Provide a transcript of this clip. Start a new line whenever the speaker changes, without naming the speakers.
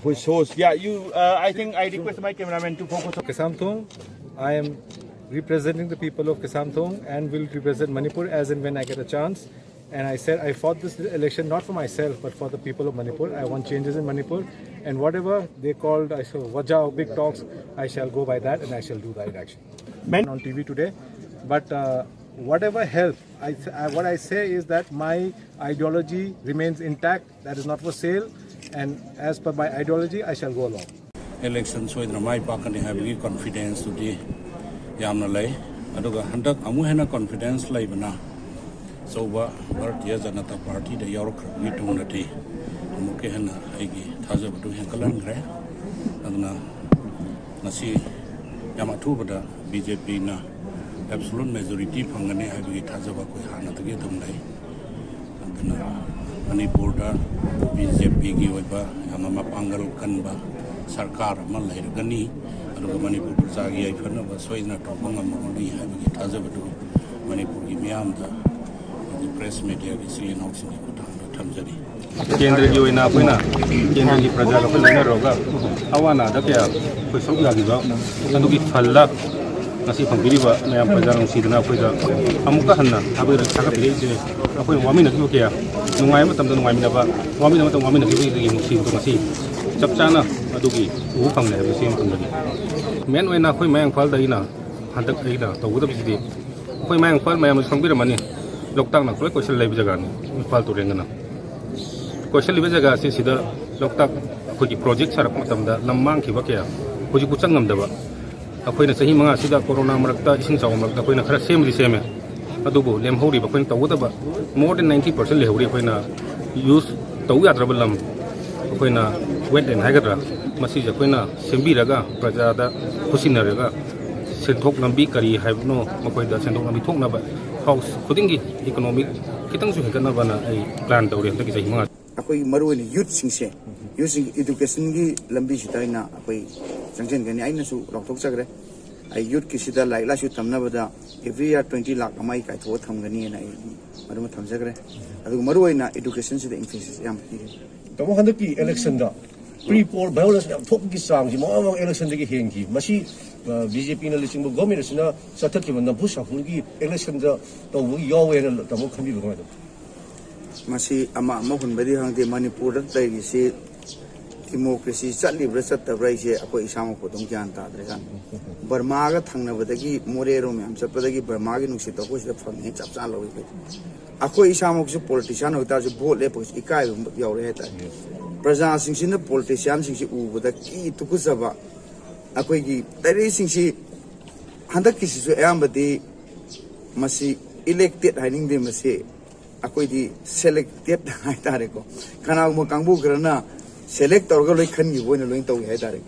which shows, yeah, you, I think I request my cameraman to focus on
Kesamthong. I am representing the people of Kesamthong and will represent Manipur as and when I get a chance. And I said I fought this election not for myself but for the people of Manipur. I want changes in Manipur, and whatever they called, I saw Wajah big talks, I shall go by that and I shall do that action. On TV today, but whatever help, what I say is that my ideology remains intact. That is not for sale, and as per my ideology, I shall go along.
Elections with my party have confidence today. Yamna lay, aduga handak amu hena confidence lay bana. So what Bharatiya Janata Party the York we do na ti. Amu ke hena aigi thaja badu henkalan gre. Adna nasi yamatu bada BJP na absolute majority phangane aigi thaja ba koi hana tagi dum lay. Adna Manipur da BJP gi oiba yamama pangal kanba sarkar amal lairgani aduga Manipur prajagi ai phana ba soina topanga mangani habi thajabadu Manipur gi miyam da press media gi silin housing ko thamjari
केंद्र की ओइना कोइना केंद्र की प्रजा को लेना रोगा आवाना the क्या कोई सब लागी बा अंदु की फल्ला nasi pangbiliba mayam प्रजा नुसीदना कोइ दा अमुका हन्ना अबे रखा पिले जे कोइ वामी नकी क्या नुंगाय मतम द नुंगाय मिनबा वामी मतम वामी नकी की मुसी तो nasi chap chana adugi u phang le bisi matam da men oina khoi mayang phal da ina handak aina tawuda bisi khoi mayang phal mayam sangbi ramani loktak na khoi koisal lei jaga ni phal to rengana koisal lei jaga si sida loktak khoi ki project sarak matam da lamang ki ba kya khoi ku changam da ba akhoi na sahi manga sida corona marakta ising chaw marakta khoi na khara semri seme adubu lem hori ba khoi tawuda ba more than 90% le hori khoi na use taw ya travel khoi na wet and hagadra masi ja khoi na sembi raga praja da khusina raga senthok lambi kari haibno makoi da senthok lambi thokna ba house khudingi economic kitang su hekana bana ai plan tawre ta ki sai manga
akoi maru ni youth singse youth sing education gi lambi sitaina akoi jangjen gani aina su loktok chagre ai youth ki sida lai la su tamna bada every year 20 lakh amai kai tho tham gani na ai maru tham jagre adu maru aina education sida emphasis yam ki
tamo handaki election da pre-poll violence yam thok gi sang ji mo election de gi heng gi masi BJP na lising bo government sina sathak ki banda bhusa hulgi election da to yawe na tamo khambi bo ma
masi ama hun badi hangde Manipur da tai gi se democracy chatli bra chat tabrai se akoi isam ko dong kyan ta dre kan Burma ga thangna badagi morero me am chat badagi Burma gi nuksi to ko se phang he chap chan lowi akoi isam ko politician hoita je vote le pos ikai yaure he ta praja sing sin politician sing si u bada ki tuku saba akoi gi tari sing si handak ki su ayambadi masi elected hiding de masi akoi di selected hai tare ko kana mo kangbu grana select torga loi khan gi boina loi taw hai tare